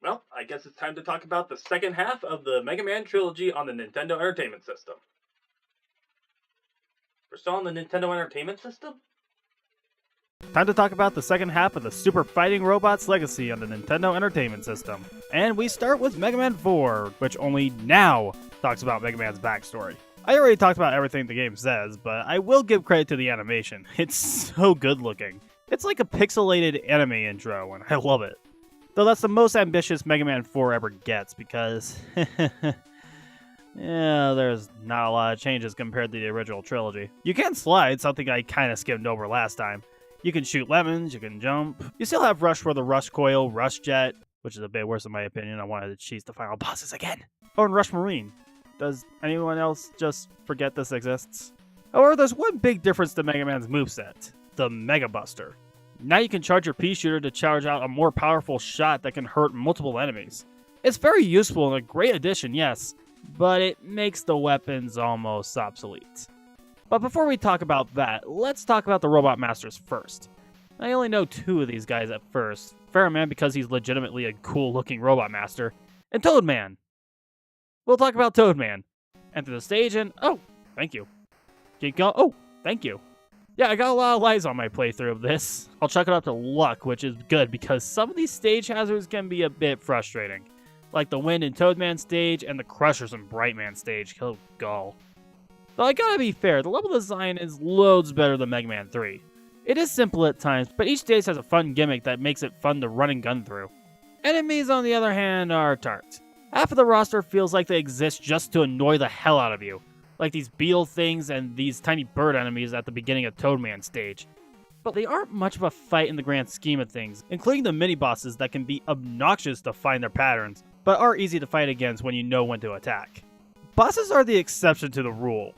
Well, I guess it's time to talk about the second half of the Mega Man trilogy on the Nintendo Entertainment System. We're still on the Nintendo Entertainment System? Time to talk about the second half of the Super Fighting Robots legacy on the Nintendo Entertainment System. And we start with Mega Man 4, which only now talks about Mega Man's backstory. I already talked about everything the game says, but I will give credit to the animation. It's so good looking. It's like a pixelated anime intro, and I love it. Though that's the most ambitious Mega Man 4 ever gets, because yeah, there's not a lot of changes compared to the original trilogy. You can slide, something I kind of skimmed over last time. You can shoot lemons, you can jump. You still have Rush for the Rush Coil, Rush Jet, which is a bit worse in my opinion. I wanted to cheese the final bosses again. Oh, and Rush Marine. Does anyone else just forget this exists? However, there's one big difference to Mega Man's moveset. The Mega Buster. Now you can charge your pea shooter to charge out a more powerful shot that can hurt multiple enemies. It's very useful and a great addition, yes, but it makes the weapons almost obsolete. But before we talk about that, let's talk about the Robot Masters first. I only know two of these guys at first. Ferroman because he's legitimately a cool looking Robot Master, and Toadman. We'll talk about Toadman. Enter the stage and, oh, thank you. Keep going, oh, thank you. Yeah, I got a lot of lives on my playthrough of this. I'll chuck it up to luck, which is good because some of these stage hazards can be a bit frustrating. Like the wind in Toadman stage and the crushers in Brightman stage. Oh, gall. Though I gotta be fair, the level design is loads better than Mega Man 3. It is simple at times, but each stage has a fun gimmick that makes it fun to run and gun through. Enemies, on the other hand, are tart. Half of the roster feels like they exist just to annoy the hell out of you. Like these beetle things and these tiny bird enemies at the beginning of Toadman stage. But they aren't much of a fight in the grand scheme of things, including the mini-bosses that can be obnoxious to find their patterns, but are easy to fight against when you know when to attack. Bosses are the exception to the rule.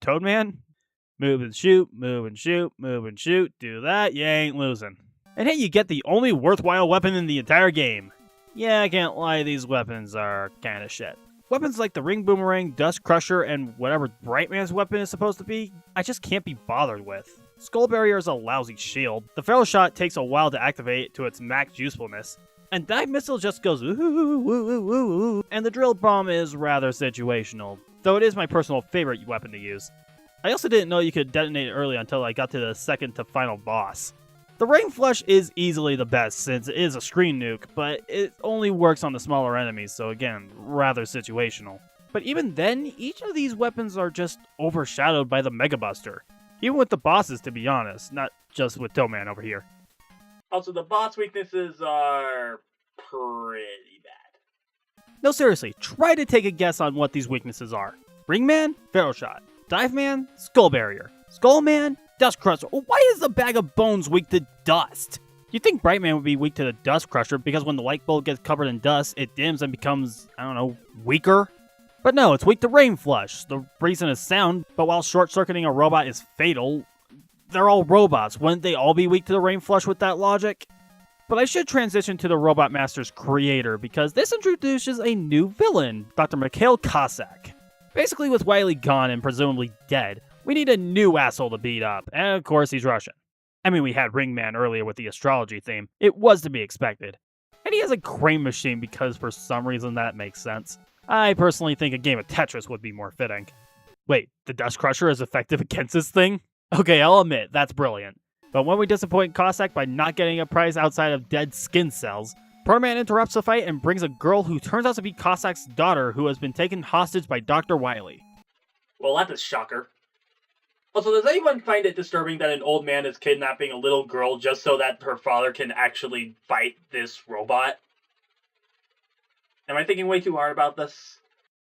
Toadman? Move and shoot, move and shoot, move and shoot, do that, you ain't losing. And hey, you get the only worthwhile weapon in the entire game. Yeah, I can't lie, these weapons are kinda shit. Weapons like the Ring Boomerang, Dust Crusher, and whatever Brightman's weapon is supposed to be, I just can't be bothered with. Skull Barrier is a lousy shield, the Feral Shot takes a while to activate to its max usefulness, and Dive Missile just goes ooh, ooh, ooh, ooh, ooh, and the Drill Bomb is rather situational, though it is my personal favorite weapon to use. I also didn't know you could detonate it early until I got to the second to final boss. The Rain Flush is easily the best since it is a screen nuke, but it only works on the smaller enemies, so again, rather situational. But even then, each of these weapons are just overshadowed by the Mega Buster. Even with the bosses, to be honest, not just with Toadman over here. Also, the boss weaknesses are pretty bad. No, seriously, try to take a guess on what these weaknesses are. Ringman, Feral Shot. Dive Man, Skull Barrier. Skullman, Dust Crusher. Why is the Bag of Bones weak to dust? You'd think Brightman would be weak to the Dust Crusher because when the light bulb gets covered in dust, it dims and becomes, I don't know, weaker? But no, it's weak to Rain Flush. The reason is sound, but while short-circuiting a robot is fatal, they're all robots. Wouldn't they all be weak to the Rain Flush with that logic? But I should transition to the Robot Master's creator because this introduces a new villain, Dr. Mikhail Cossack. Basically, with Wily gone and presumably dead, we need a new asshole to beat up, and of course he's Russian. I mean, we had Ringman earlier with the astrology theme. It was to be expected. And he has a crane machine because for some reason that makes sense. I personally think a game of Tetris would be more fitting. Wait, the Dust Crusher is effective against this thing? Okay, I'll admit, that's brilliant. But when we disappoint Cossack by not getting a prize outside of dead skin cells, Perman interrupts the fight and brings a girl who turns out to be Cossack's daughter who has been taken hostage by Dr. Wily. Well, that's a shocker. Also, does anyone find it disturbing that an old man is kidnapping a little girl just so that her father can actually fight this robot? Am I thinking way too hard about this?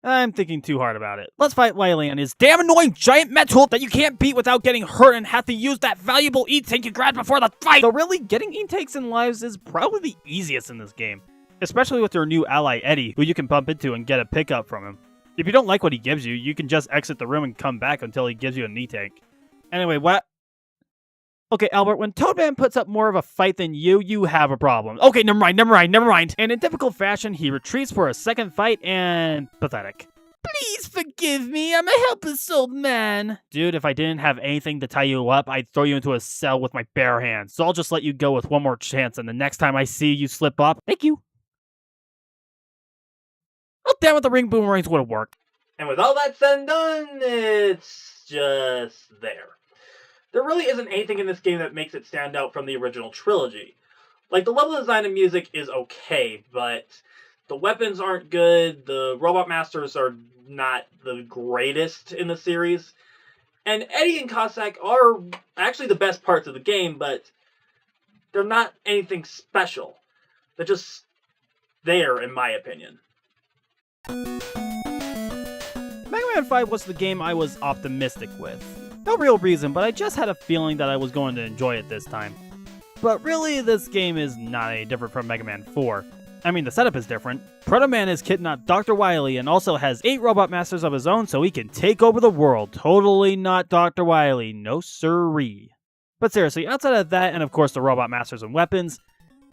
I'm thinking too hard about it. Let's fight Wily and his damn annoying giant metal that you can't beat without getting hurt and have to use that valuable E-tank you grabbed before the fight! So really, getting E-tanks and lives is probably the easiest in this game. Especially with your new ally Yeti, who you can bump into and get a pickup from him. If you don't like what he gives you, you can just exit the room and come back until he gives you a E-tank. Anyway, what? Okay, Albert, when Toadman puts up more of a fight than you have a problem. Okay, never mind. And in typical fashion, he retreats for a second fight and... pathetic. Please forgive me, I'm a helpless old man. Dude, if I didn't have anything to tie you up, I'd throw you into a cell with my bare hands. So I'll just let you go with one more chance, and the next time I see you slip up, thank you, damn it, the ring boomerangs would have worked. And with all that said and done, it's just there. There really isn't anything in this game that makes it stand out from the original trilogy. Like, the level design and music is okay, but the weapons aren't good, the Robot Masters are not the greatest in the series, and Eddie and Cossack are actually the best parts of the game, but they're not anything special. They're just there, in my opinion. Mega Man 5 was the game I was optimistic with. No real reason, but I just had a feeling that I was going to enjoy it this time. But really, this game is not any different from Mega Man 4. I mean, the setup is different. Proto Man is kidnapped Dr. Wily and also has 8 Robot Masters of his own so he can take over the world. Totally not Dr. Wily, no siree. But seriously, outside of that and of course the Robot Masters and weapons,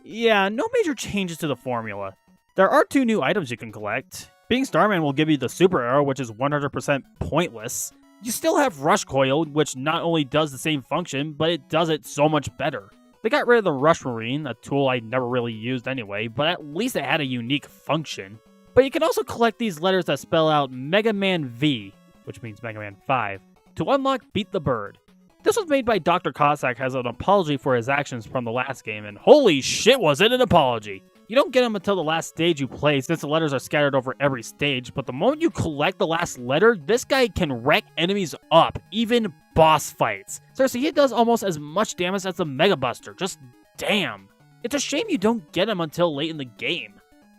yeah, no major changes to the formula. There are 2 new items you can collect. Being Starman will give you the Super Arrow, which is 100% pointless. You still have Rush Coil, which not only does the same function, but it does it so much better. They got rid of the Rush Marine, a tool I never really used anyway, but at least it had a unique function. But you can also collect these letters that spell out Mega Man V, which means Mega Man 5, to unlock Beat the Bird. This was made by Dr. Cossack as an apology for his actions from the last game, and holy shit was it an apology! You don't get them until the last stage you play, since the letters are scattered over every stage, but the moment you collect the last letter, this guy can wreck enemies up, even boss fights. Seriously, he does almost as much damage as the Mega Buster, just damn. It's a shame you don't get him until late in the game.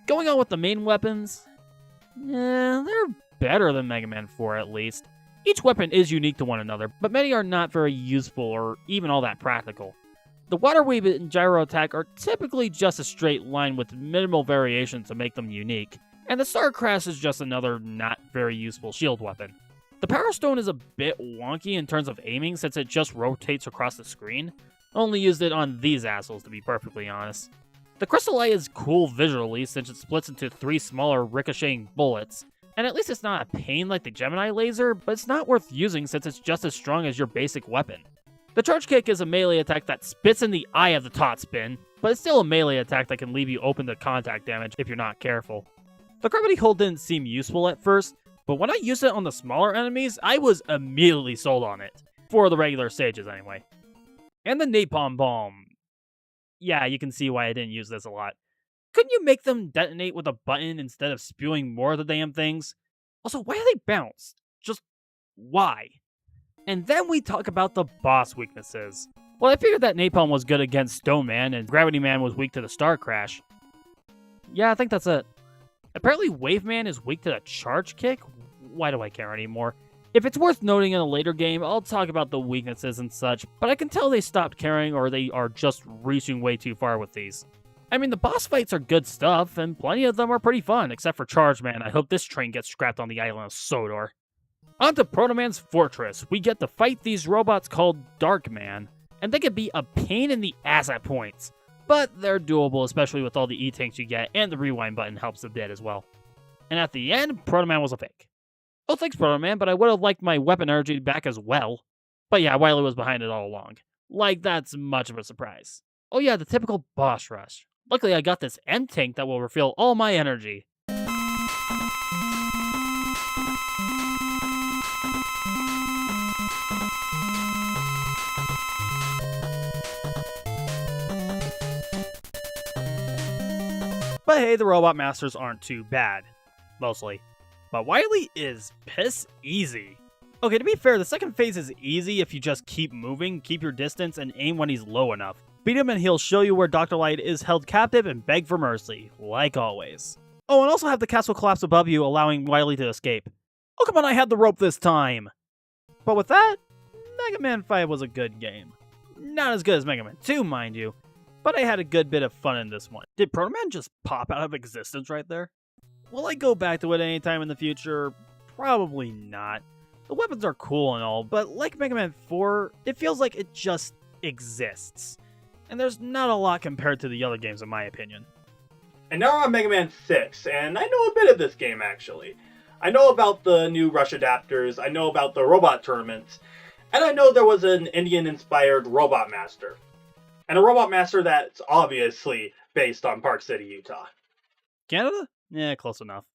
Going on with the main weapons, they're better than Mega Man 4 at least. Each weapon is unique to one another, but many are not very useful or even all that practical. The Water Wave and Gyro Attack are typically just a straight line with minimal variation to make them unique, and the Star Crash is just another not very useful shield weapon. The Power Stone is a bit wonky in terms of aiming since it just rotates across the screen. I only used it on these assholes to be perfectly honest. The Crystal Eye is cool visually since it splits into 3 smaller ricocheting bullets, and at least it's not a pain like the Gemini Laser, but it's not worth using since it's just as strong as your basic weapon. The Charge Kick is a melee attack that spits in the eye of the Tot Spin, but it's still a melee attack that can leave you open to contact damage if you're not careful. The Gravity Hold didn't seem useful at first, but when I used it on the smaller enemies, I was immediately sold on it. For the regular stages anyway. And the Napalm Bomb. Yeah, you can see why I didn't use this a lot. Couldn't you make them detonate with a button instead of spewing more of the damn things? Also, why are they bounced? Just why? And then we talk about the boss weaknesses. Well, I figured that Napalm was good against Stone Man, and Gravity Man was weak to the Star Crash. Yeah, I think that's it. Apparently Wave Man is weak to the Charge Kick? Why do I care anymore? If it's worth noting in a later game, I'll talk about the weaknesses and such, but I can tell they stopped caring or they are just reaching way too far with these. I mean, the boss fights are good stuff, and plenty of them are pretty fun, except for Charge Man. I hope this train gets scrapped on the island of Sodor. On to Proto Man's Fortress. We get to fight these robots called Dark Man, and they can be a pain in the ass at points. But they're doable, especially with all the E-tanks you get, and the rewind button helps a bit as well. And at the end, Proto Man was a fake. Oh, thanks, Proto Man, but I would have liked my weapon energy back as well. But yeah, Wily was behind it all along. Like, that's much of a surprise. Oh yeah, the typical boss rush. Luckily, I got this M-tank that will refill all my energy. But hey, the Robot Masters aren't too bad. Mostly. But Wily is piss easy. Okay, to be fair, the second phase is easy if you just keep moving, keep your distance, and aim when he's low enough. Beat him and he'll show you where Dr. Light is held captive and beg for mercy, like always. Oh, and also have the castle collapse above you, allowing Wily to escape. Oh, come on, I had the rope this time! But with that, Mega Man 5 was a good game. Not as good as Mega Man 2, mind you, but I had a good bit of fun in this one. Did Proto Man just pop out of existence right there? Will I go back to it anytime in the future? Probably not. The weapons are cool and all, but like Mega Man 4, it feels like it just exists. And there's not a lot compared to the other games in my opinion. And now we're on Mega Man 6, and I know a bit of this game actually. I know about the new Rush adapters, I know about the robot tournaments, and I know there was an Indian-inspired Robot Master. And a Robot Master that's obviously based on Park City, Utah. Canada? Yeah, close enough.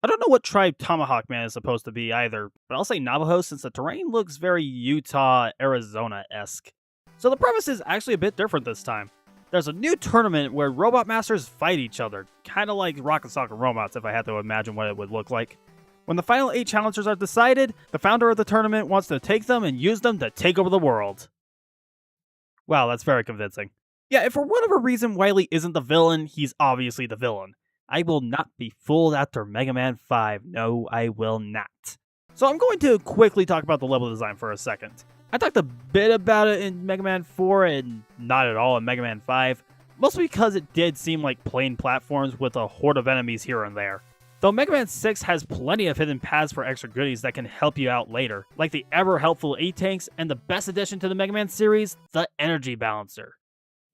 I don't know what tribe Tomahawk Man is supposed to be either, but I'll say Navajo since the terrain looks very Utah, Arizona-esque. So the premise is actually a bit different this time. There's a new tournament where robot masters fight each other, kind of like Rocket Soccer Robots if I had to imagine what it would look like. When the final 8 challengers are decided, the founder of the tournament wants to take them and use them to take over the world. Wow, that's very convincing. Yeah, if for whatever reason Wily isn't the villain, he's obviously the villain. I will not be fooled after Mega Man 5. No, I will not. So I'm going to quickly talk about the level design for a second. I talked a bit about it in Mega Man 4 and not at all in Mega Man 5, mostly because it did seem like plain platforms with a horde of enemies here and there. Though Mega Man 6 has plenty of hidden paths for extra goodies that can help you out later, like the ever-helpful E-Tanks and the best addition to the Mega Man series, the Energy Balancer.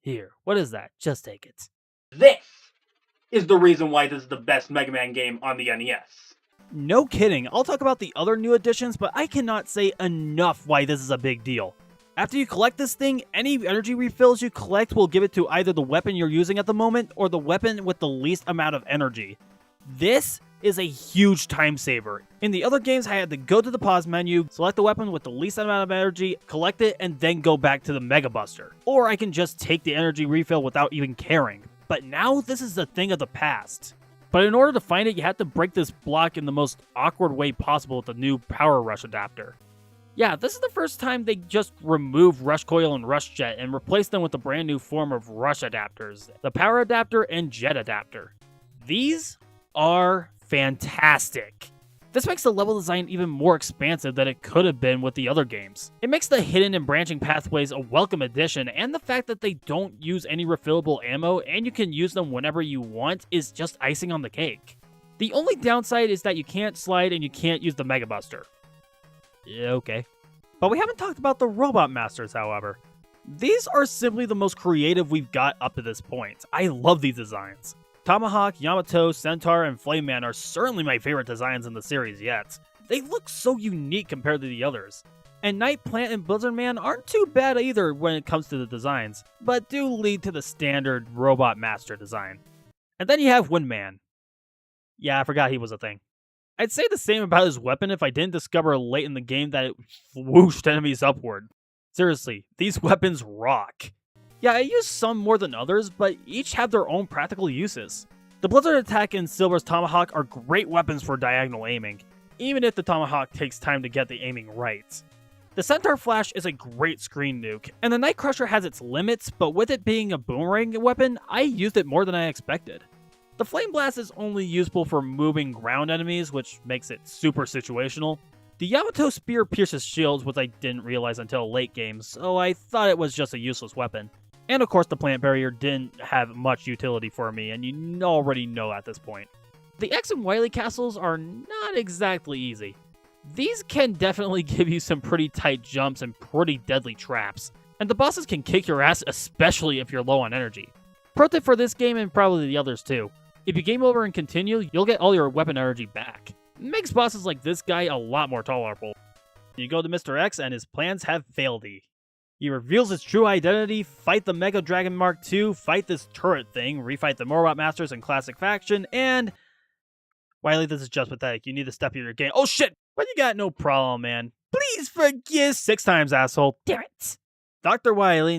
Here, what is that? Just take it. This is the reason why this is the best Mega Man game on the NES. No kidding, I'll talk about the other new additions, but I cannot say enough why this is a big deal. After you collect this thing, any energy refills you collect will give it to either the weapon you're using at the moment or the weapon with the least amount of energy. This is a huge time saver. In the other games, I had to go to the pause menu, select the weapon with the least amount of energy, collect it, and then go back to the Mega Buster. Or I can just take the energy refill without even caring. But now this is a thing of the past. But in order to find it, you have to break this block in the most awkward way possible with the new Power Rush adapter. Yeah, this is the first time they just removed Rush Coil and Rush Jet and replaced them with a brand new form of Rush adapters, the Power Adapter and Jet Adapter. These are fantastic. This makes the level design even more expansive than it could have been with the other games. It makes the hidden and branching pathways a welcome addition, and the fact that they don't use any refillable ammo and you can use them whenever you want is just icing on the cake. The only downside is that you can't slide and you can't use the Mega Buster. Yeah, okay. But we haven't talked about the Robot Masters, however. These are simply the most creative we've got up to this point. I love these designs. Tomahawk, Yamato, Centaur, and Flame Man are certainly my favorite designs in the series yet. They look so unique compared to the others. And Night Plant and Blizzard Man aren't too bad either when it comes to the designs, but do lead to the standard Robot Master design. And then you have Wind Man. Yeah, I forgot he was a thing. I'd say the same about his weapon if I didn't discover late in the game that it whooshed enemies upward. Seriously, these weapons rock. Yeah, I use some more than others, but each have their own practical uses. The Blizzard Attack and Silver's Tomahawk are great weapons for diagonal aiming, even if the Tomahawk takes time to get the aiming right. The Centaur Flash is a great screen nuke, and the Night Crusher has its limits, but with it being a boomerang weapon, I used it more than I expected. The Flame Blast is only useful for moving ground enemies, which makes it super situational. The Yamato Spear pierces shields, which I didn't realize until late game, so I thought it was just a useless weapon. And of course the Plant Barrier didn't have much utility for me, and you already know at this point. The X and Wily castles are not exactly easy. These can definitely give you some pretty tight jumps and pretty deadly traps, and the bosses can kick your ass especially if you're low on energy. Pro tip for this game and probably the others too. If you game over and continue, you'll get all your weapon energy back. It makes bosses like this guy a lot more tolerable. You go to Mr. X and his plans have failed thee. He reveals his true identity, fight the Mega Dragon Mark II, fight this turret thing, refight the Robot Masters and Classic Faction, and... Wily, this is just pathetic. You need to step up your game. Oh shit! But you got no problem, man. Please forgive 6 times, asshole. Damn it! Dr. Wily,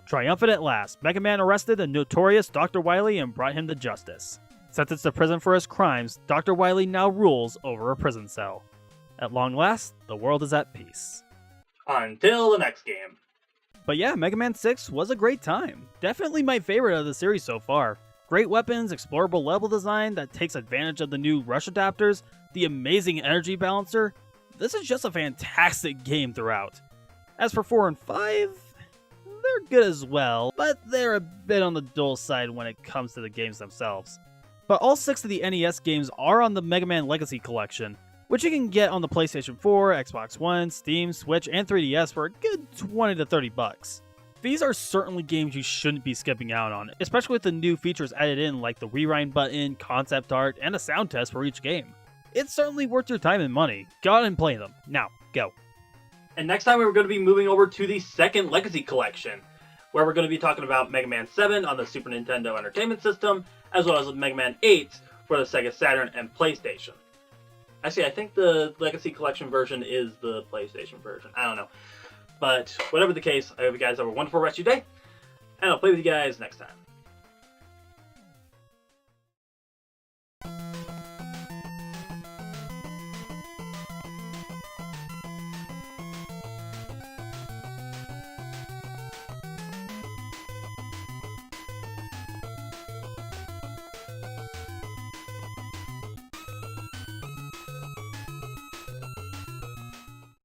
triumphant at last. Mega Man arrested the notorious Dr. Wily and brought him to justice. Sentenced to prison for his crimes, Dr. Wily now rules over a prison cell. At long last, the world is at peace. Until the next game. But yeah, Mega Man 6 was a great time. Definitely my favorite of the series so far. Great weapons, explorable level design that takes advantage of the new rush adapters, the amazing energy balancer. This is just a fantastic game throughout. As for 4 and 5, they're good as well, but they're a bit on the dull side when it comes to the games themselves. But all 6 of the NES games are on the Mega Man Legacy Collection, which you can get on the PlayStation 4, Xbox One, Steam, Switch, and 3DS for a good 20 to 30 bucks. These are certainly games you shouldn't be skipping out on, especially with the new features added in like the rewind button, concept art, and a sound test for each game. It's certainly worth your time and money. Go out and play them. Now, go. And next time we're going to be moving over to the second Legacy Collection, where we're going to be talking about Mega Man 7 on the Super Nintendo Entertainment System, as well as Mega Man 8 for the Sega Saturn and PlayStation. Actually, I think the Legacy Collection version is the PlayStation version. I don't know. But whatever the case, I hope you guys have a wonderful rest of your day, and I'll play with you guys next time.